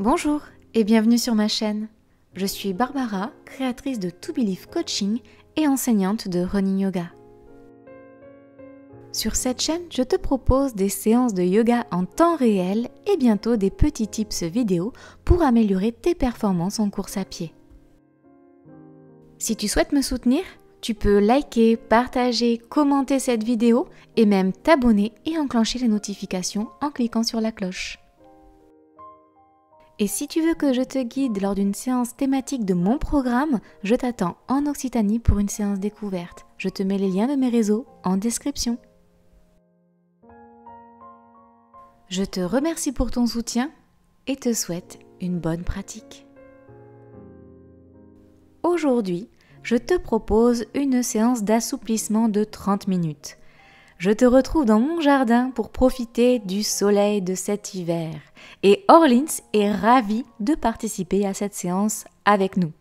Bonjour et bienvenue sur ma chaîne. Je suis Barbara, créatrice de To Believe Coaching et enseignante de Running Yoga. Sur cette chaîne, je te propose des séances de yoga en temps réel et bientôt des petits tips vidéo pour améliorer tes performances en course à pied. Si tu souhaites me soutenir, tu peux liker, partager, commenter cette vidéo et même t'abonner et enclencher les notifications en cliquant sur la cloche. Et si tu veux que je te guide lors d'une séance thématique de mon programme, je t'attends en Occitanie pour une séance découverte. Je te mets les liens de mes réseaux en description. Je te remercie pour ton soutien et te souhaite une bonne pratique. Aujourd'hui, je te propose une séance d'assouplissement de 30 minutes. Je te retrouve dans mon jardin pour profiter du soleil de cet hiver. Et Orlins est ravie de participer à cette séance avec nous.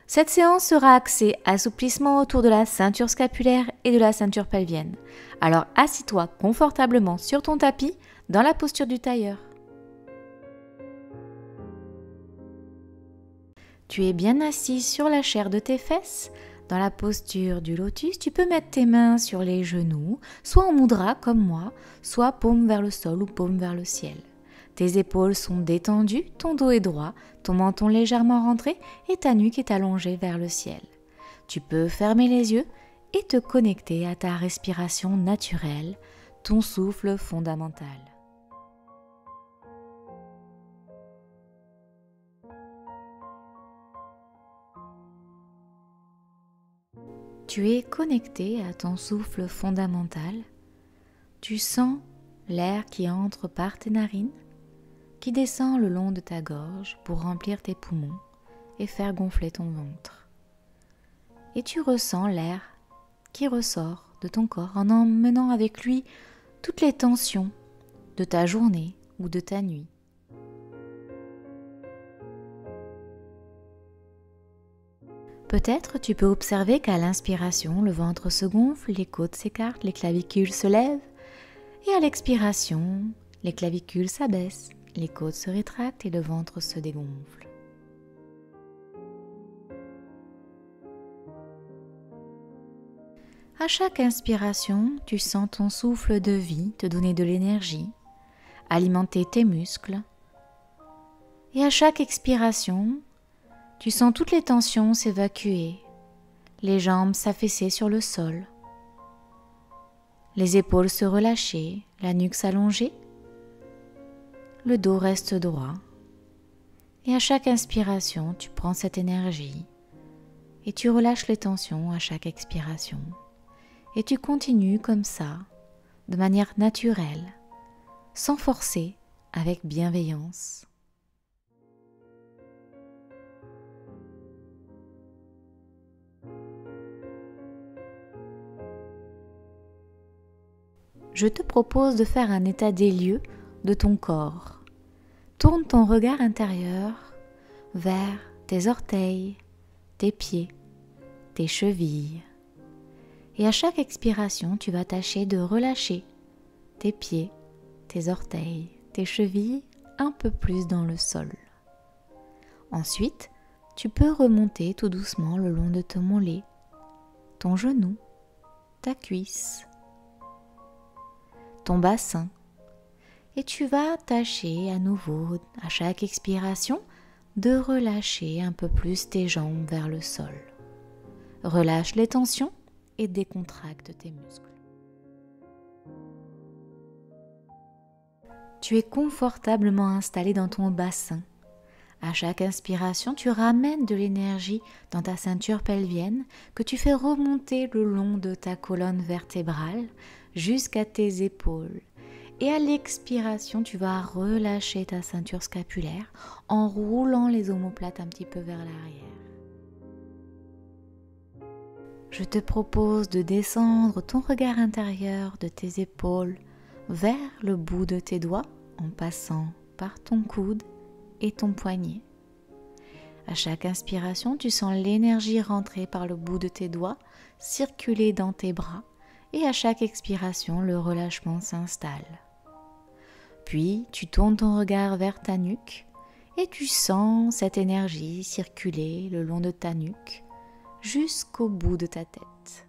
Cette séance sera axée assouplissement autour de la ceinture scapulaire et de la ceinture pelvienne. Alors assis-toi confortablement sur ton tapis dans la posture du tailleur. Tu es bien assis sur la chair de tes fesses. Dans la posture du lotus, tu peux mettre tes mains sur les genoux, soit en mudra comme moi, soit paume vers le sol ou paume vers le ciel. Tes épaules sont détendues, ton dos est droit, ton menton légèrement rentré et ta nuque est allongée vers le ciel. Tu peux fermer les yeux et te connecter à ta respiration naturelle, ton souffle fondamental. Tu es connecté à ton souffle fondamental. Tu sens l'air qui entre par tes narines, qui descend le long de ta gorge pour remplir tes poumons et faire gonfler ton ventre. Et tu ressens l'air qui ressort de ton corps en emmenant avec lui toutes les tensions de ta journée ou de ta nuit. Peut-être tu peux observer qu'à l'inspiration, le ventre se gonfle, les côtes s'écartent, les clavicules se lèvent, et à l'expiration, les clavicules s'abaissent, les côtes se rétractent et le ventre se dégonfle. À chaque inspiration, tu sens ton souffle de vie te donner de l'énergie, alimenter tes muscles, et à chaque expiration, tu sens toutes les tensions s'évacuer, les jambes s'affaisser sur le sol, les épaules se relâcher, la nuque s'allonger, le dos reste droit. Et à chaque inspiration, tu prends cette énergie et tu relâches les tensions à chaque expiration. Et tu continues comme ça, de manière naturelle, sans forcer, avec bienveillance. Je te propose de faire un état des lieux de ton corps. Tourne ton regard intérieur vers tes orteils, tes pieds, tes chevilles. Et à chaque expiration, tu vas tâcher de relâcher tes pieds, tes orteils, tes chevilles un peu plus dans le sol. Ensuite, tu peux remonter tout doucement le long de ton mollet, ton genou, ta cuisse, ton bassin, et tu vas tâcher à nouveau, à chaque expiration, de relâcher un peu plus tes jambes vers le sol. Relâche les tensions et décontracte tes muscles. Tu es confortablement installé dans ton bassin. À chaque inspiration, tu ramènes de l'énergie dans ta ceinture pelvienne que tu fais remonter le long de ta colonne vertébrale jusqu'à tes épaules. Et à l'expiration, tu vas relâcher ta ceinture scapulaire en roulant les omoplates un petit peu vers l'arrière. Je te propose de descendre ton regard intérieur de tes épaules vers le bout de tes doigts en passant par ton coude et ton poignet. À chaque inspiration, tu sens l'énergie rentrer par le bout de tes doigts, circuler dans tes bras, et à chaque expiration, le relâchement s'installe. Puis, tu tournes ton regard vers ta nuque et tu sens cette énergie circuler le long de ta nuque jusqu'au bout de ta tête.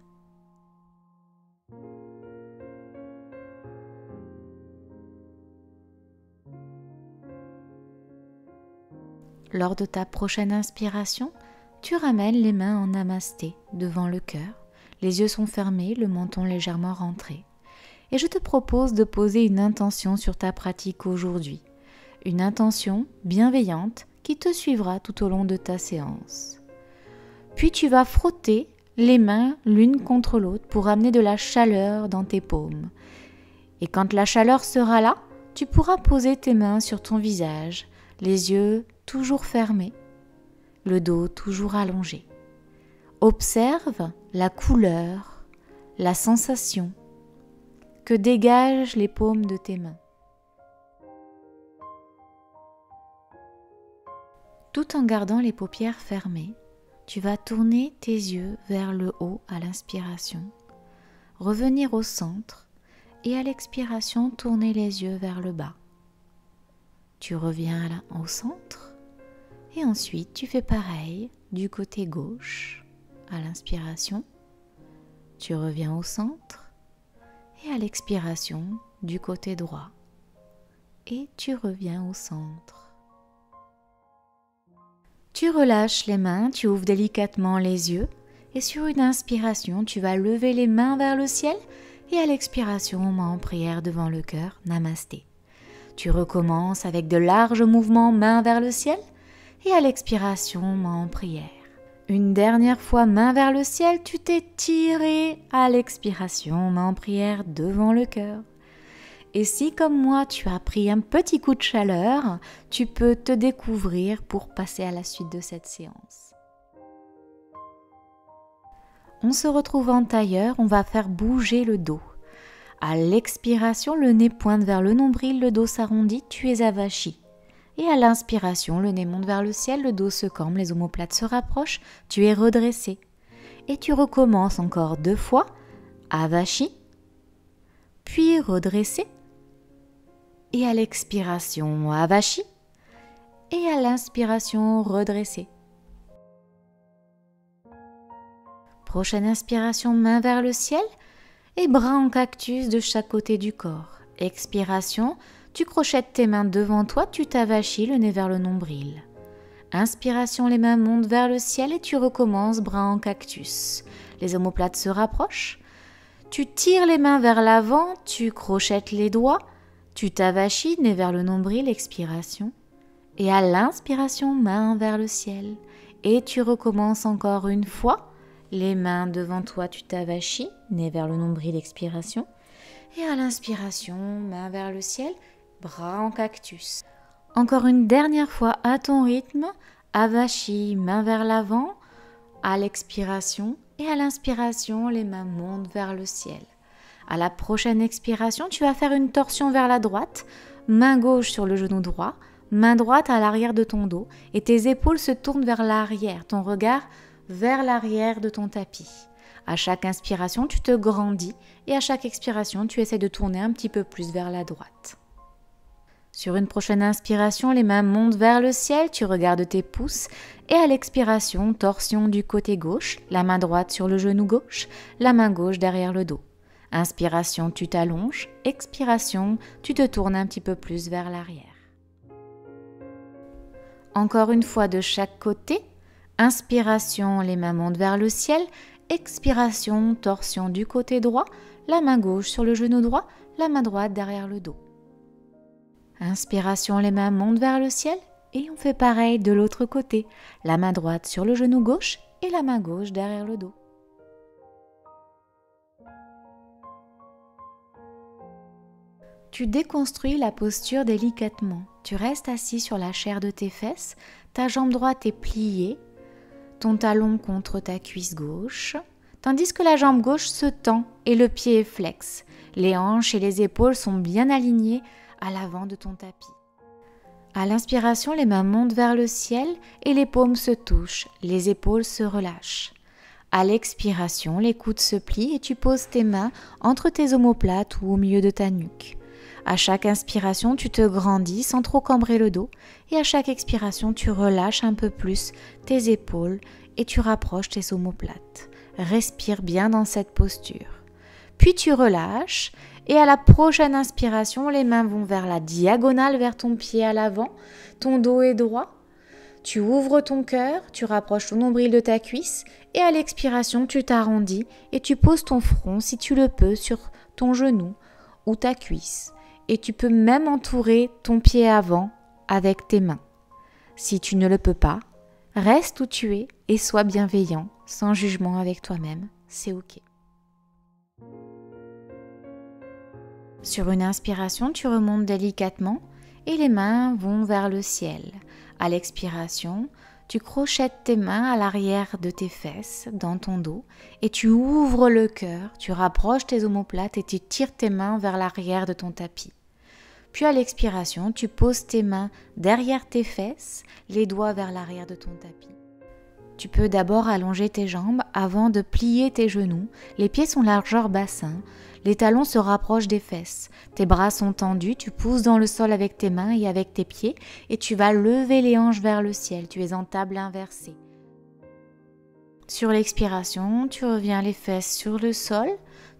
Lors de ta prochaine inspiration, tu ramènes les mains en namasté devant le cœur, les yeux sont fermés, le menton légèrement rentré. Et je te propose de poser une intention sur ta pratique aujourd'hui. Une intention bienveillante qui te suivra tout au long de ta séance. Puis tu vas frotter les mains l'une contre l'autre pour amener de la chaleur dans tes paumes. Et quand la chaleur sera là, tu pourras poser tes mains sur ton visage, les yeux toujours fermés, le dos toujours allongé. Observe la couleur, la sensation que dégagent les paumes de tes mains. Tout en gardant les paupières fermées, tu vas tourner tes yeux vers le haut à l'inspiration, revenir au centre et à l'expiration tourner les yeux vers le bas. Tu reviens là au centre et ensuite tu fais pareil du côté gauche à l'inspiration, tu reviens au centre et à l'expiration du côté droit et tu reviens au centre. Tu relâches les mains, tu ouvres délicatement les yeux et sur une inspiration, tu vas lever les mains vers le ciel et à l'expiration, main en prière devant le cœur, namasté. Tu recommences avec de larges mouvements mains vers le ciel et à l'expiration, main en prière. Une dernière fois, main vers le ciel, tu t'étires à l'expiration, main en prière devant le cœur. Et si, comme moi, tu as pris un petit coup de chaleur, tu peux te découvrir pour passer à la suite de cette séance. On se retrouve en tailleur, on va faire bouger le dos. À l'expiration, le nez pointe vers le nombril, le dos s'arrondit, tu es avachi. Et à l'inspiration, le nez monte vers le ciel, le dos se cambre, les omoplates se rapprochent, tu es redressé. Et tu recommences encore 2 fois, avachi, puis redressé. Et à l'expiration, avachi, et à l'inspiration, redressé. Prochaine inspiration, main vers le ciel et bras en cactus de chaque côté du corps. Expiration, tu crochettes tes mains devant toi, tu t'avachis, le nez vers le nombril. Inspiration, les mains montent vers le ciel et tu recommences, bras en cactus. Les omoplates se rapprochent. Tu tires les mains vers l'avant, tu crochettes les doigts, tu t'avachis, nez vers le nombril, expiration. Et à l'inspiration, main vers le ciel. Et tu recommences encore une fois. Les mains devant toi, tu t'avachis, nez vers le nombril, expiration. Et à l'inspiration, main vers le ciel, bras en cactus. Encore une dernière fois à ton rythme, avachi, main vers l'avant, à l'expiration. Et à l'inspiration, les mains montent vers le ciel. À la prochaine expiration, tu vas faire une torsion vers la droite, main gauche sur le genou droit, main droite à l'arrière de ton dos et tes épaules se tournent vers l'arrière, ton regard vers l'arrière de ton tapis. À chaque inspiration, tu te grandis et à chaque expiration, tu essaies de tourner un petit peu plus vers la droite. Sur une prochaine inspiration, les mains montent vers le ciel, tu regardes tes pouces et à l'expiration, torsion du côté gauche, la main droite sur le genou gauche, la main gauche derrière le dos. Inspiration, tu t'allonges, expiration, tu te tournes un petit peu plus vers l'arrière. Encore une fois de chaque côté, inspiration, les mains montent vers le ciel, expiration, torsion du côté droit, la main gauche sur le genou droit, la main droite derrière le dos. Inspiration, les mains montent vers le ciel et on fait pareil de l'autre côté, la main droite sur le genou gauche et la main gauche derrière le dos. Tu déconstruis la posture délicatement. Tu restes assis sur la chair de tes fesses, ta jambe droite est pliée, ton talon contre ta cuisse gauche, tandis que la jambe gauche se tend et le pied est flex. Les hanches et les épaules sont bien alignées à l'avant de ton tapis. À l'inspiration, les mains montent vers le ciel et les paumes se touchent, les épaules se relâchent. À l'expiration, les coudes se plient et tu poses tes mains entre tes omoplates ou au milieu de ta nuque. À chaque inspiration, tu te grandis sans trop cambrer le dos et à chaque expiration, tu relâches un peu plus tes épaules et tu rapproches tes omoplates. Respire bien dans cette posture. Puis tu relâches et à la prochaine inspiration, les mains vont vers la diagonale, vers ton pied à l'avant, ton dos est droit. Tu ouvres ton cœur, tu rapproches ton nombril de ta cuisse et à l'expiration, tu t'arrondis et tu poses ton front, si tu le peux, sur ton genou ou ta cuisse. Et tu peux même entourer ton pied avant avec tes mains. Si tu ne le peux pas, reste où tu es et sois bienveillant, sans jugement avec toi-même, c'est ok. Sur une inspiration, tu remontes délicatement et les mains vont vers le ciel. À l'expiration, tu crochettes tes mains à l'arrière de tes fesses, dans ton dos, et tu ouvres le cœur, tu rapproches tes omoplates et tu tires tes mains vers l'arrière de ton tapis. Puis à l'expiration, tu poses tes mains derrière tes fesses, les doigts vers l'arrière de ton tapis. Tu peux d'abord allonger tes jambes avant de plier tes genoux. Les pieds sont largeur bassin. Les talons se rapprochent des fesses. Tes bras sont tendus. Tu pousses dans le sol avec tes mains et avec tes pieds. Et tu vas lever les hanches vers le ciel. Tu es en table inversée. Sur l'expiration, tu reviens les fesses sur le sol.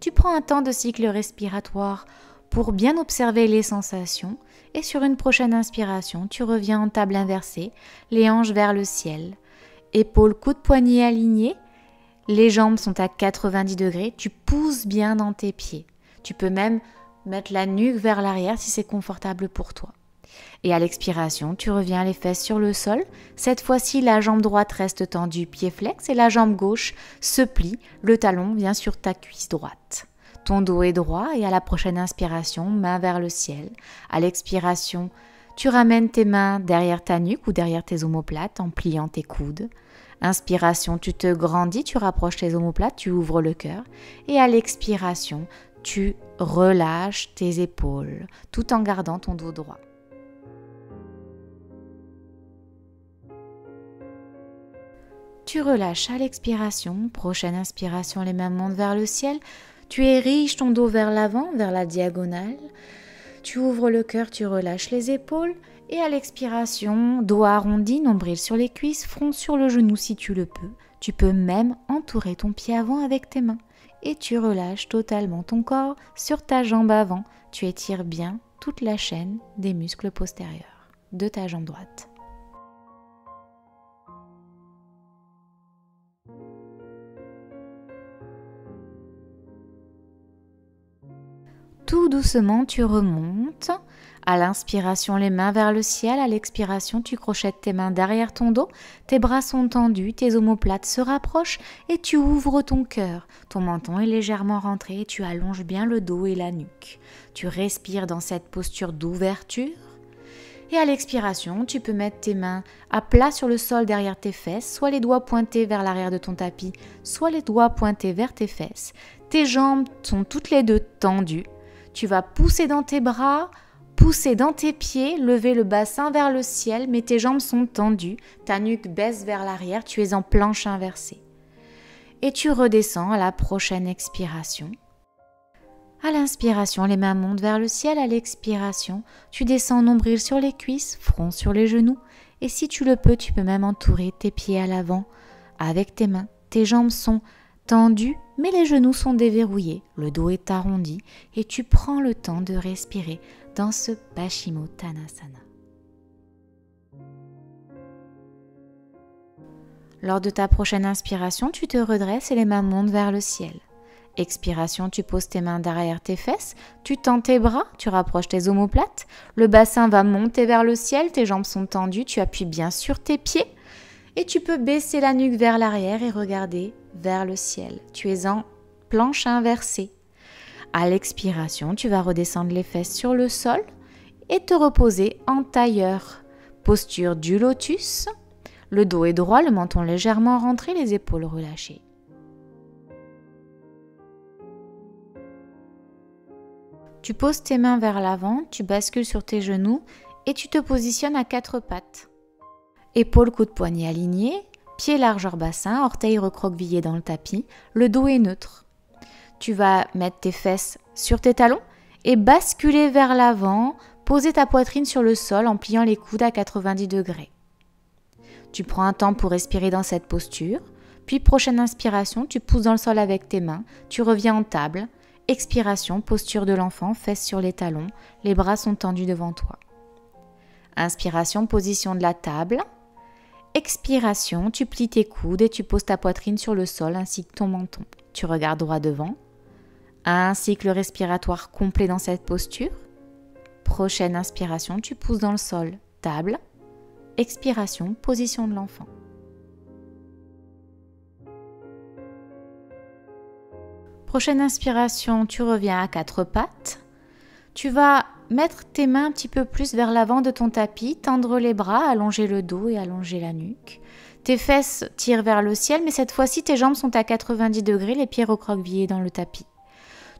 Tu prends un temps de cycle respiratoire pour bien observer les sensations. Et sur une prochaine inspiration, tu reviens en table inversée, les hanches vers le ciel. Épaules, coudes, poignets alignés, les jambes sont à 90 degrés, tu pousses bien dans tes pieds. Tu peux même mettre la nuque vers l'arrière si c'est confortable pour toi. Et à l'expiration, tu reviens les fesses sur le sol. Cette fois-ci, la jambe droite reste tendue, pied flex, et la jambe gauche se plie, le talon vient sur ta cuisse droite. Ton dos est droit et à la prochaine inspiration, main vers le ciel. À l'expiration, tu ramènes tes mains derrière ta nuque ou derrière tes omoplates en pliant tes coudes. Inspiration, tu te grandis, tu rapproches tes omoplates, tu ouvres le cœur. Et à l'expiration, tu relâches tes épaules tout en gardant ton dos droit. Tu relâches à l'expiration. Prochaine inspiration, les mains montent vers le ciel. Tu ériges ton dos vers l'avant, vers la diagonale. Tu ouvres le cœur, tu relâches les épaules. Et à l'expiration, dos arrondi, nombril sur les cuisses, front sur le genou si tu le peux. Tu peux même entourer ton pied avant avec tes mains. Et tu relâches totalement ton corps sur ta jambe avant. Tu étires bien toute la chaîne des muscles postérieurs de ta jambe droite. Tout doucement, tu remontes. À l'inspiration, les mains vers le ciel. À l'expiration, tu crochettes tes mains derrière ton dos. Tes bras sont tendus, tes omoplates se rapprochent et tu ouvres ton cœur. Ton menton est légèrement rentré et tu allonges bien le dos et la nuque. Tu respires dans cette posture d'ouverture. Et à l'expiration, tu peux mettre tes mains à plat sur le sol derrière tes fesses, soit les doigts pointés vers l'arrière de ton tapis, soit les doigts pointés vers tes fesses. Tes jambes sont toutes les deux tendues. Tu vas pousser dans tes bras, pousser dans tes pieds, lever le bassin vers le ciel, mais tes jambes sont tendues, ta nuque baisse vers l'arrière, tu es en planche inversée. Et tu redescends à la prochaine expiration. À l'inspiration, les mains montent vers le ciel. À l'expiration, tu descends nombril sur les cuisses, front sur les genoux. Et si tu le peux, tu peux même entourer tes pieds à l'avant avec tes mains. Tes jambes sont tendues, mais les genoux sont déverrouillés. Le dos est arrondi et tu prends le temps de respirer dans ce Paschimottanasana. Lors de ta prochaine inspiration, tu te redresses et les mains montent vers le ciel. Expiration, tu poses tes mains derrière tes fesses, tu tends tes bras, tu rapproches tes omoplates, le bassin va monter vers le ciel, tes jambes sont tendues, tu appuies bien sur tes pieds et tu peux baisser la nuque vers l'arrière et regarder vers le ciel. Tu es en planche inversée. À l'expiration, tu vas redescendre les fesses sur le sol et te reposer en tailleur. Posture du lotus, le dos est droit, le menton légèrement rentré, les épaules relâchées. Tu poses tes mains vers l'avant, tu bascules sur tes genoux et tu te positionnes à quatre pattes. Épaules, coudes, poignets alignés, pieds largeur bassin, orteils recroquevillés dans le tapis, le dos est neutre. Tu vas mettre tes fesses sur tes talons et basculer vers l'avant, poser ta poitrine sur le sol en pliant les coudes à 90 degrés. Tu prends un temps pour respirer dans cette posture, puis prochaine inspiration, tu pousses dans le sol avec tes mains, tu reviens en table. Expiration, posture de l'enfant, fesses sur les talons, les bras sont tendus devant toi. Inspiration, position de la table. Expiration, tu plies tes coudes et tu poses ta poitrine sur le sol ainsi que ton menton. Tu regardes droit devant. Un cycle respiratoire complet dans cette posture. Prochaine inspiration, tu pousses dans le sol, table. Expiration, position de l'enfant. Prochaine inspiration, tu reviens à quatre pattes. Tu vas mettre tes mains un petit peu plus vers l'avant de ton tapis, tendre les bras, allonger le dos et allonger la nuque. Tes fesses tirent vers le ciel, mais cette fois-ci, tes jambes sont à 90 degrés, les pieds recroquevillés dans le tapis.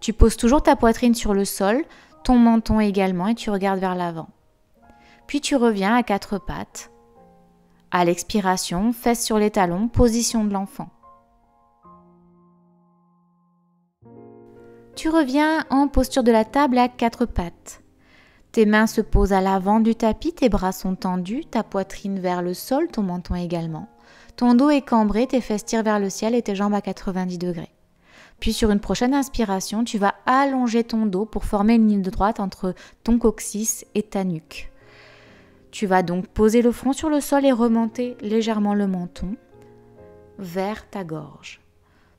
Tu poses toujours ta poitrine sur le sol, ton menton également, et tu regardes vers l'avant. Puis tu reviens à quatre pattes. À l'expiration, fesses sur les talons, position de l'enfant. Tu reviens en posture de la table à quatre pattes. Tes mains se posent à l'avant du tapis, tes bras sont tendus, ta poitrine vers le sol, ton menton également. Ton dos est cambré, tes fesses tirent vers le ciel et tes jambes à 90 degrés. Puis sur une prochaine inspiration, tu vas allonger ton dos pour former une ligne droite entre ton coccyx et ta nuque. Tu vas donc poser le front sur le sol et remonter légèrement le menton vers ta gorge.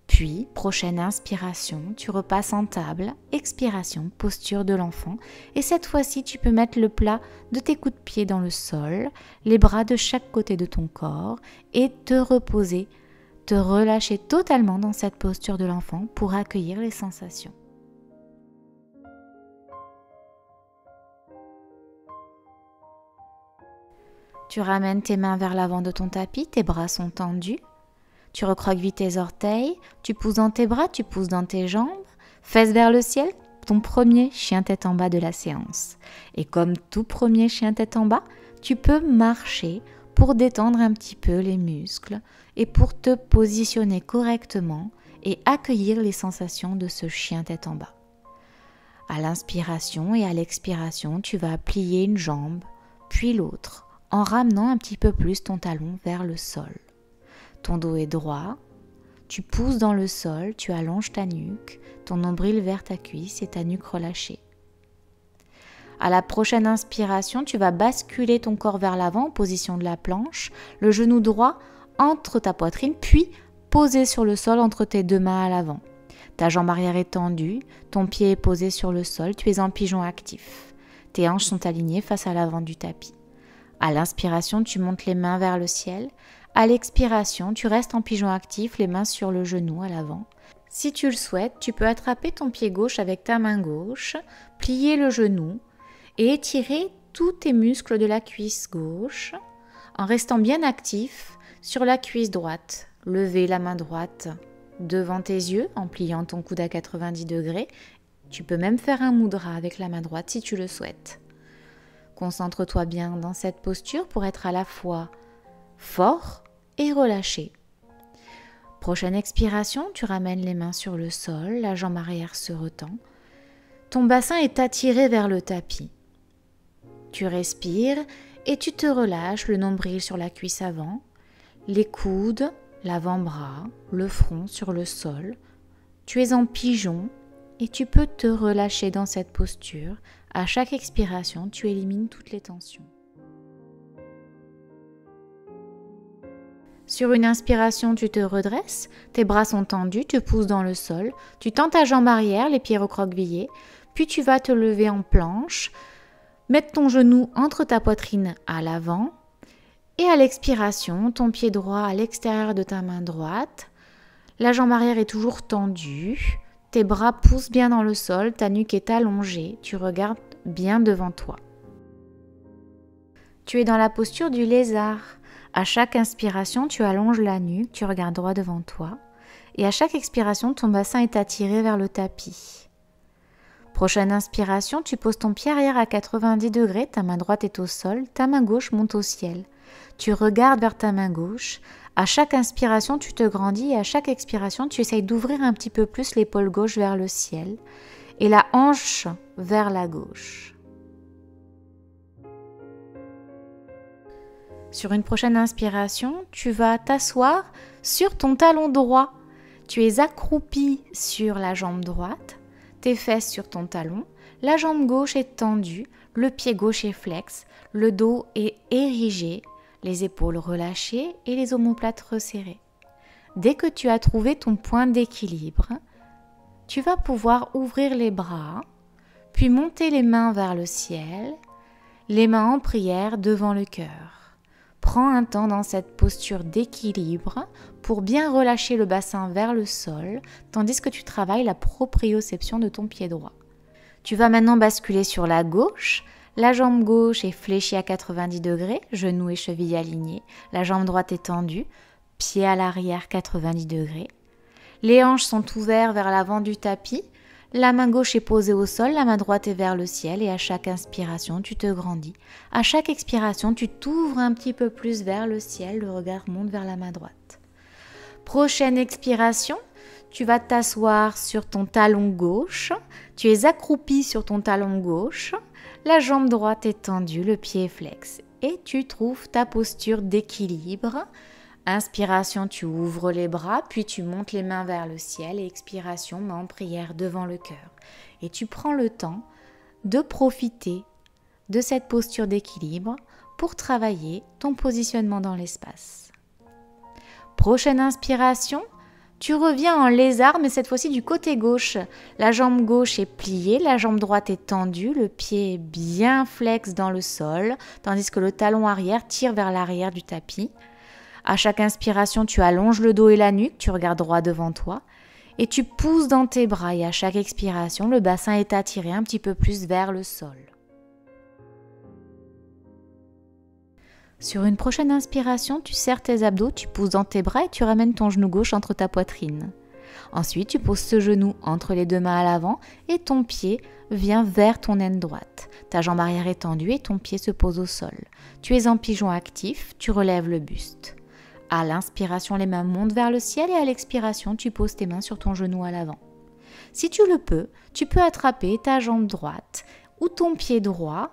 Puis, prochaine inspiration, tu repasses en table, expiration, posture de l'enfant. Et cette fois-ci, tu peux mettre le plat de tes coups de pied dans le sol, les bras de chaque côté de ton corps et te reposer, te relâcher totalement dans cette posture de l'enfant pour accueillir les sensations. Tu ramènes tes mains vers l'avant de ton tapis, tes bras sont tendus. Tu recroquevilles tes orteils, tu pousses dans tes bras, tu pousses dans tes jambes, fesses vers le ciel, ton premier chien tête en bas de la séance. Et comme tout premier chien tête en bas, tu peux marcher pour détendre un petit peu les muscles et pour te positionner correctement et accueillir les sensations de ce chien tête en bas. À l'inspiration et à l'expiration, tu vas plier une jambe, puis l'autre, en ramenant un petit peu plus ton talon vers le sol. Ton dos est droit, tu pousses dans le sol, tu allonges ta nuque, ton nombril vers ta cuisse et ta nuque relâchée. À la prochaine inspiration, tu vas basculer ton corps vers l'avant en position de la planche, le genou droit entre ta poitrine, puis posé sur le sol entre tes deux mains à l'avant. Ta jambe arrière est tendue, ton pied est posé sur le sol, tu es en pigeon actif. Tes hanches sont alignées face à l'avant du tapis. À l'inspiration, tu montes les mains vers le ciel. À l'expiration, tu restes en pigeon actif, les mains sur le genou à l'avant. Si tu le souhaites, tu peux attraper ton pied gauche avec ta main gauche, plier le genou et étirer tous tes muscles de la cuisse gauche en restant bien actif sur la cuisse droite. Lever la main droite devant tes yeux en pliant ton coude à 90 degrés. Tu peux même faire un mudra avec la main droite si tu le souhaites. Concentre-toi bien dans cette posture pour être à la fois fort et relâché. Prochaine expiration, tu ramènes les mains sur le sol, la jambe arrière se retend. Ton bassin est attiré vers le tapis. Tu respires et tu te relâches, le nombril sur la cuisse avant, les coudes, l'avant-bras, le front sur le sol. Tu es en pigeon et tu peux te relâcher dans cette posture. À chaque expiration, tu élimines toutes les tensions. Sur une inspiration, tu te redresses, tes bras sont tendus, tu pousses dans le sol, tu tends ta jambe arrière, les pieds recroquevillés, puis tu vas te lever en planche, mettre ton genou entre ta poitrine à l'avant, et à l'expiration, ton pied droit à l'extérieur de ta main droite, la jambe arrière est toujours tendue, tes bras poussent bien dans le sol, ta nuque est allongée, tu regardes bien devant toi. Tu es dans la posture du lézard. À chaque inspiration, tu allonges la nuque, tu regardes droit devant toi. Et à chaque expiration, ton bassin est attiré vers le tapis. Prochaine inspiration, tu poses ton pied arrière à 90 degrés, ta main droite est au sol, ta main gauche monte au ciel. Tu regardes vers ta main gauche. À chaque inspiration, tu te grandis et à chaque expiration, tu essayes d'ouvrir un petit peu plus l'épaule gauche vers le ciel. Et la hanche vers la gauche. Sur une prochaine inspiration, tu vas t'asseoir sur ton talon droit. Tu es accroupi sur la jambe droite, tes fesses sur ton talon, la jambe gauche est tendue, le pied gauche est flex, le dos est érigé, les épaules relâchées et les omoplates resserrées. Dès que tu as trouvé ton point d'équilibre, tu vas pouvoir ouvrir les bras, puis monter les mains vers le ciel, les mains en prière devant le cœur. Prends un temps dans cette posture d'équilibre pour bien relâcher le bassin vers le sol, tandis que tu travailles la proprioception de ton pied droit. Tu vas maintenant basculer sur la gauche. La jambe gauche est fléchie à 90 degrés, genoux et chevilles alignés. La jambe droite est tendue, pied à l'arrière 90 degrés. Les hanches sont ouvertes vers l'avant du tapis. La main gauche est posée au sol, la main droite est vers le ciel et à chaque inspiration, tu te grandis. À chaque expiration, tu t'ouvres un petit peu plus vers le ciel, le regard monte vers la main droite. Prochaine expiration, tu vas t'asseoir sur ton talon gauche. Tu es accroupi sur ton talon gauche. La jambe droite est tendue, le pied est flex et tu trouves ta posture d'équilibre. Inspiration, tu ouvres les bras, puis tu montes les mains vers le ciel et expiration, main en prière devant le cœur. Et tu prends le temps de profiter de cette posture d'équilibre pour travailler ton positionnement dans l'espace. Prochaine inspiration, tu reviens en lézard, mais cette fois-ci du côté gauche. La jambe gauche est pliée, la jambe droite est tendue, le pied est bien flex dans le sol, tandis que le talon arrière tire vers l'arrière du tapis. À chaque inspiration, tu allonges le dos et la nuque, tu regardes droit devant toi et tu pousses dans tes bras. Et à chaque expiration, le bassin est attiré un petit peu plus vers le sol. Sur une prochaine inspiration, tu serres tes abdos, tu pousses dans tes bras et tu ramènes ton genou gauche entre ta poitrine. Ensuite, tu poses ce genou entre les deux mains à l'avant et ton pied vient vers ton aine droite. Ta jambe arrière est tendue et ton pied se pose au sol. Tu es en pigeon actif, tu relèves le buste. À l'inspiration, les mains montent vers le ciel et à l'expiration, tu poses tes mains sur ton genou à l'avant. Si tu le peux, tu peux attraper ta jambe droite ou ton pied droit,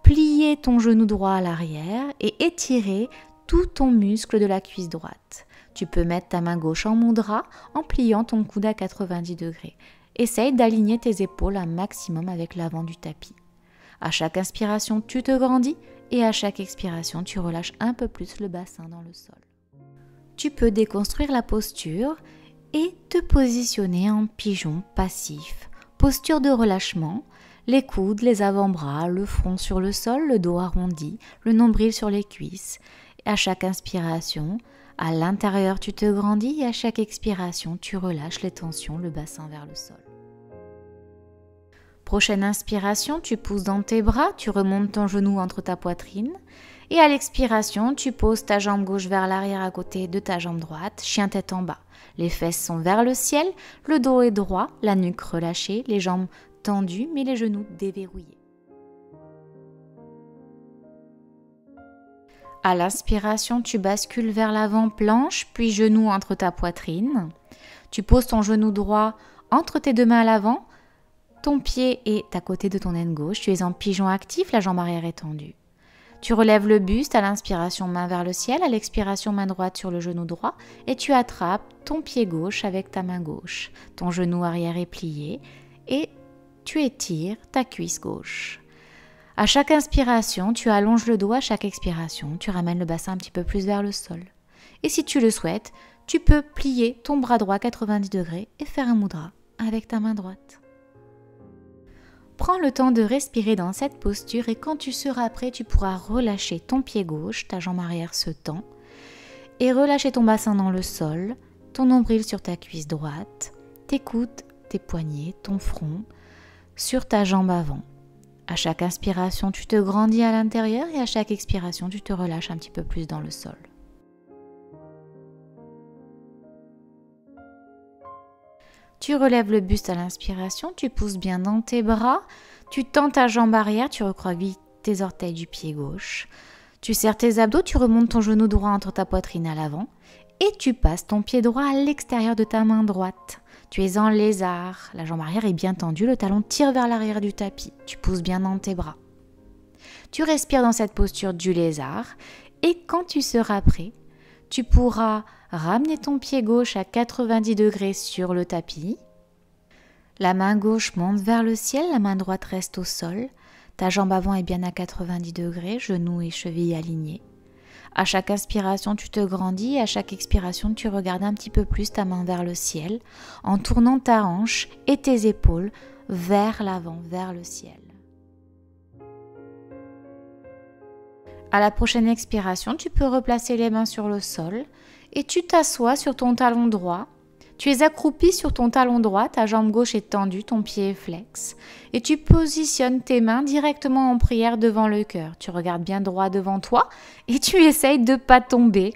plier ton genou droit à l'arrière et étirer tout ton muscle de la cuisse droite. Tu peux mettre ta main gauche en mudra en pliant ton coude à 90 degrés. Essaye d'aligner tes épaules un maximum avec l'avant du tapis. À chaque inspiration, tu te grandis et à chaque expiration, tu relâches un peu plus le bassin dans le sol. Tu peux déconstruire la posture et te positionner en pigeon passif. Posture de relâchement, les coudes, les avant-bras, le front sur le sol, le dos arrondi, le nombril sur les cuisses. À chaque inspiration, à l'intérieur, tu te grandis et à chaque expiration, tu relâches les tensions, le bassin vers le sol. Prochaine inspiration, tu pousses dans tes bras, tu remontes ton genou entre ta poitrine. Et à l'expiration, tu poses ta jambe gauche vers l'arrière à côté de ta jambe droite, chien tête en bas. Les fesses sont vers le ciel, le dos est droit, la nuque relâchée, les jambes tendues mais les genoux déverrouillés. À l'inspiration, tu bascules vers l'avant, planche, puis genou entre ta poitrine. Tu poses ton genou droit entre tes deux mains à l'avant. Ton pied est à côté de ton aine gauche. Tu es en pigeon actif, la jambe arrière est tendue. Tu relèves le buste à l'inspiration, main vers le ciel. À l'expiration, main droite sur le genou droit. Et tu attrapes ton pied gauche avec ta main gauche. Ton genou arrière est plié et tu étires ta cuisse gauche. À chaque inspiration, tu allonges le dos. À chaque expiration, tu ramènes le bassin un petit peu plus vers le sol. Et si tu le souhaites, tu peux plier ton bras droit 90 degrés et faire un mudra avec ta main droite. Prends le temps de respirer dans cette posture et quand tu seras prêt, tu pourras relâcher ton pied gauche, ta jambe arrière se tend et relâcher ton bassin dans le sol, ton nombril sur ta cuisse droite, tes coudes, tes poignets, ton front sur ta jambe avant. À chaque inspiration, tu te grandis à l'intérieur et à chaque expiration, tu te relâches un petit peu plus dans le sol. Tu relèves le buste à l'inspiration, tu pousses bien dans tes bras, tu tends ta jambe arrière, tu recroquevilles tes orteils du pied gauche. Tu serres tes abdos, tu remontes ton genou droit entre ta poitrine à l'avant et tu passes ton pied droit à l'extérieur de ta main droite. Tu es en lézard, la jambe arrière est bien tendue, le talon tire vers l'arrière du tapis. Tu pousses bien dans tes bras. Tu respires dans cette posture du lézard et quand tu seras prêt, tu pourras ramener ton pied gauche à 90 degrés sur le tapis. La main gauche monte vers le ciel, la main droite reste au sol. Ta jambe avant est bien à 90 degrés, genoux et chevilles alignés. À chaque inspiration, tu te grandis et à chaque expiration, tu regardes un petit peu plus ta main vers le ciel en tournant ta hanche et tes épaules vers l'avant, vers le ciel. À la prochaine expiration, tu peux replacer les mains sur le sol et tu t'assois sur ton talon droit. Tu es accroupi sur ton talon droit, ta jambe gauche est tendue, ton pied est flex. Et tu positionnes tes mains directement en prière devant le cœur. Tu regardes bien droit devant toi et tu essayes de ne pas tomber.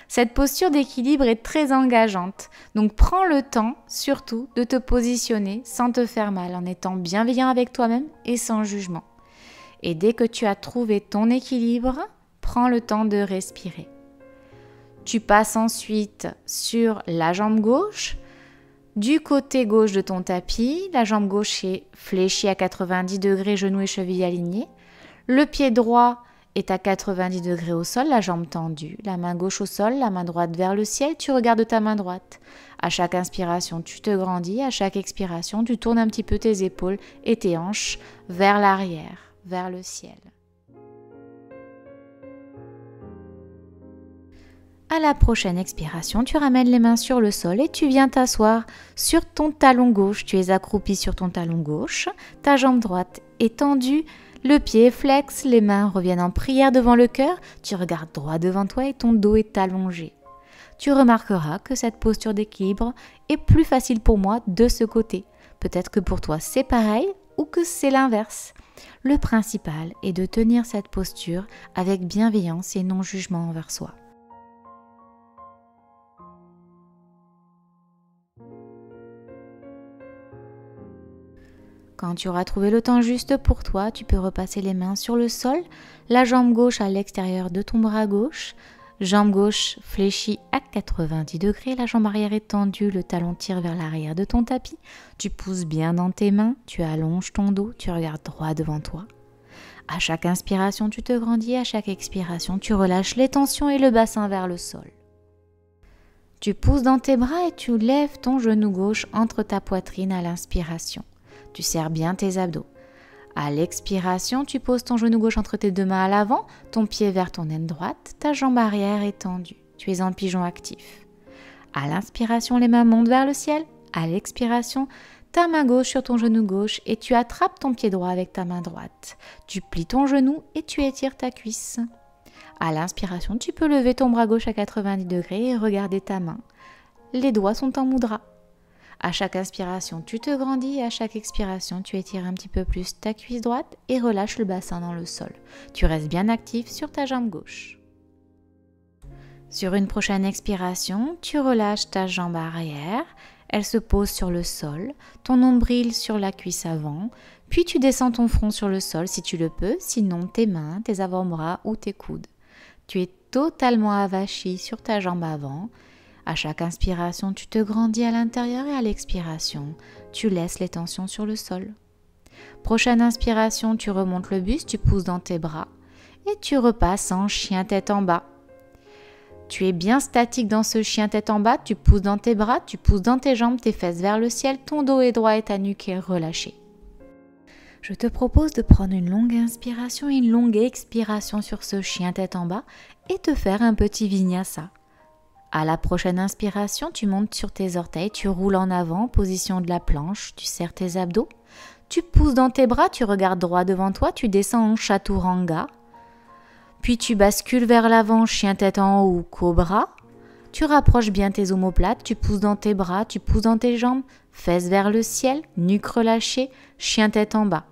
Cette posture d'équilibre est très engageante. Donc prends le temps, surtout, de te positionner sans te faire mal, en étant bienveillant avec toi-même et sans jugement. Et dès que tu as trouvé ton équilibre, prends le temps de respirer. Tu passes ensuite sur la jambe gauche, du côté gauche de ton tapis. La jambe gauche est fléchie à 90 degrés, genoux et chevilles alignés. Le pied droit est à 90 degrés au sol, la jambe tendue. La main gauche au sol, la main droite vers le ciel. Tu regardes ta main droite. À chaque inspiration, tu te grandis. À chaque expiration, tu tournes un petit peu tes épaules et tes hanches vers l'arrière, vers le ciel. À la prochaine expiration, tu ramènes les mains sur le sol et tu viens t'asseoir sur ton talon gauche. Tu es accroupi sur ton talon gauche, ta jambe droite est tendue, le pied est flex, les mains reviennent en prière devant le cœur. Tu regardes droit devant toi et ton dos est allongé. Tu remarqueras que cette posture d'équilibre est plus facile pour moi de ce côté. Peut-être que pour toi c'est pareil ou que c'est l'inverse. Le principal est de tenir cette posture avec bienveillance et non jugement envers soi. Quand tu auras trouvé le temps juste pour toi, tu peux repasser les mains sur le sol, la jambe gauche à l'extérieur de ton bras gauche, jambe gauche fléchie à 90 degrés, la jambe arrière est tendue, le talon tire vers l'arrière de ton tapis, tu pousses bien dans tes mains, tu allonges ton dos, tu regardes droit devant toi. À chaque inspiration, tu te grandis, à chaque expiration, tu relâches les tensions et le bassin vers le sol. Tu pousses dans tes bras et tu lèves ton genou gauche entre ta poitrine à l'inspiration. Tu serres bien tes abdos. À l'expiration, tu poses ton genou gauche entre tes deux mains à l'avant, ton pied vers ton aine droite, ta jambe arrière est tendue. Tu es en pigeon actif. À l'inspiration, les mains montent vers le ciel. À l'expiration, ta main gauche sur ton genou gauche et tu attrapes ton pied droit avec ta main droite. Tu plies ton genou et tu étires ta cuisse. À l'inspiration, tu peux lever ton bras gauche à 90 degrés et regarder ta main. Les doigts sont en mudra. À chaque inspiration, tu te grandis et à chaque expiration, tu étires un petit peu plus ta cuisse droite et relâches le bassin dans le sol. Tu restes bien actif sur ta jambe gauche. Sur une prochaine expiration, tu relâches ta jambe arrière, elle se pose sur le sol, ton nombril sur la cuisse avant, puis tu descends ton front sur le sol si tu le peux, sinon tes mains, tes avant-bras ou tes coudes. Tu es totalement avachi sur ta jambe avant. À chaque inspiration, tu te grandis à l'intérieur et à l'expiration, tu laisses les tensions sur le sol. Prochaine inspiration, tu remontes le buste, tu pousses dans tes bras et tu repasses en chien tête en bas. Tu es bien statique dans ce chien tête en bas, tu pousses dans tes bras, tu pousses dans tes jambes, tes fesses vers le ciel, ton dos est droit et ta nuque est relâchée. Je te propose de prendre une longue inspiration et une longue expiration sur ce chien tête en bas et de faire un petit vinyasa. À la prochaine inspiration, tu montes sur tes orteils, tu roules en avant, position de la planche, tu serres tes abdos. Tu pousses dans tes bras, tu regardes droit devant toi, tu descends en chaturanga. Puis tu bascules vers l'avant, chien tête en haut ou cobra. Tu rapproches bien tes omoplates, tu pousses dans tes bras, tu pousses dans tes jambes, fesses vers le ciel, nuque relâchée, chien tête en bas.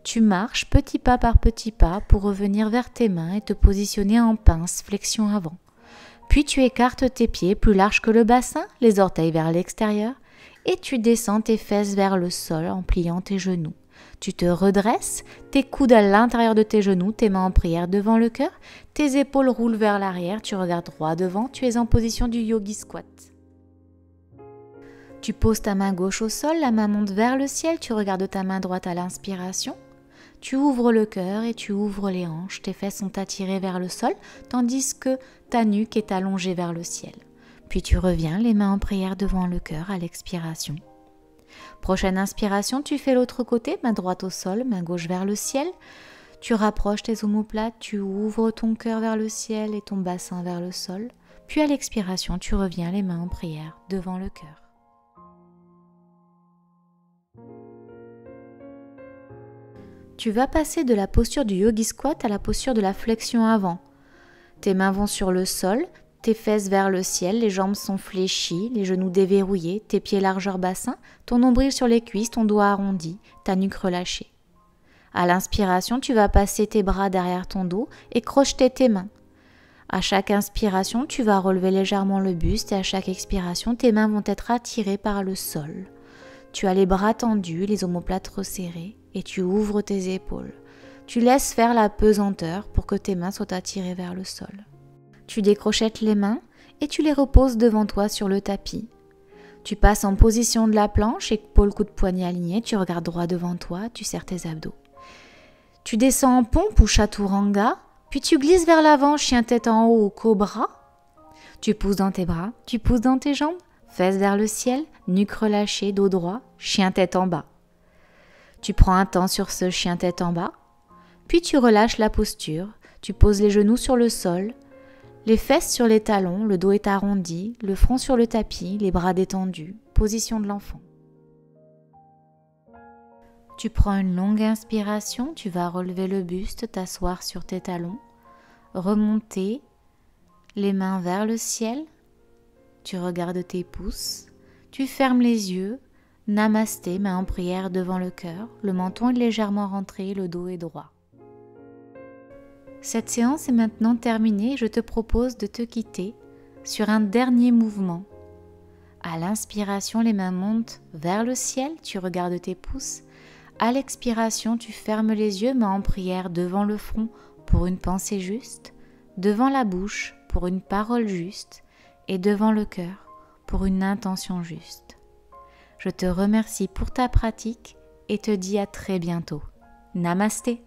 Tu marches petit pas par petit pas pour revenir vers tes mains et te positionner en pince, flexion avant. Puis tu écartes tes pieds plus larges que le bassin, les orteils vers l'extérieur, et tu descends tes fesses vers le sol en pliant tes genoux. Tu te redresses, tes coudes à l'intérieur de tes genoux, tes mains en prière devant le cœur, tes épaules roulent vers l'arrière, tu regardes droit devant, tu es en position du yogi squat. Tu poses ta main gauche au sol, la main monte vers le ciel, tu regardes ta main droite à l'inspiration. Tu ouvres le cœur et tu ouvres les hanches, tes fesses sont attirées vers le sol, tandis que ta nuque est allongée vers le ciel. Puis tu reviens, les mains en prière devant le cœur à l'expiration. Prochaine inspiration, tu fais l'autre côté, main droite au sol, main gauche vers le ciel. Tu rapproches tes omoplates, tu ouvres ton cœur vers le ciel et ton bassin vers le sol. Puis à l'expiration, tu reviens, les mains en prière devant le cœur. Tu vas passer de la posture du yogi squat à la posture de la flexion avant. Tes mains vont sur le sol, tes fesses vers le ciel, les jambes sont fléchies, les genoux déverrouillés, tes pieds largeur bassin, ton nombril sur les cuisses, ton doigt arrondi, ta nuque relâchée. À l'inspiration, tu vas passer tes bras derrière ton dos et crocheter tes mains. À chaque inspiration, tu vas relever légèrement le buste et à chaque expiration, tes mains vont être attirées par le sol. Tu as les bras tendus, les omoplates resserrées et tu ouvres tes épaules. Tu laisses faire la pesanteur pour que tes mains soient attirées vers le sol. Tu décrochettes les mains et tu les reposes devant toi sur le tapis. Tu passes en position de la planche, épaules, coude, poignet alignés, tu regardes droit devant toi, tu serres tes abdos. Tu descends en pompe ou chaturanga, puis tu glisses vers l'avant, chien tête en haut ou cobra. Tu pousses dans tes bras, tu pousses dans tes jambes, fesses vers le ciel, nuque relâchée, dos droit, chien tête en bas. Tu prends un temps sur ce chien tête en bas, puis tu relâches la posture, tu poses les genoux sur le sol, les fesses sur les talons, le dos est arrondi, le front sur le tapis, les bras détendus, position de l'enfant. Tu prends une longue inspiration, tu vas relever le buste, t'asseoir sur tes talons, remonter les mains vers le ciel, tu regardes tes pouces, tu fermes les yeux, namasté, main en prière devant le cœur, le menton est légèrement rentré, le dos est droit. Cette séance est maintenant terminée, je te propose de te quitter sur un dernier mouvement. À l'inspiration, les mains montent vers le ciel, tu regardes tes pouces. À l'expiration, tu fermes les yeux, mains en prière devant le front pour une pensée juste, devant la bouche pour une parole juste et devant le cœur pour une intention juste. Je te remercie pour ta pratique et te dis à très bientôt. Namasté.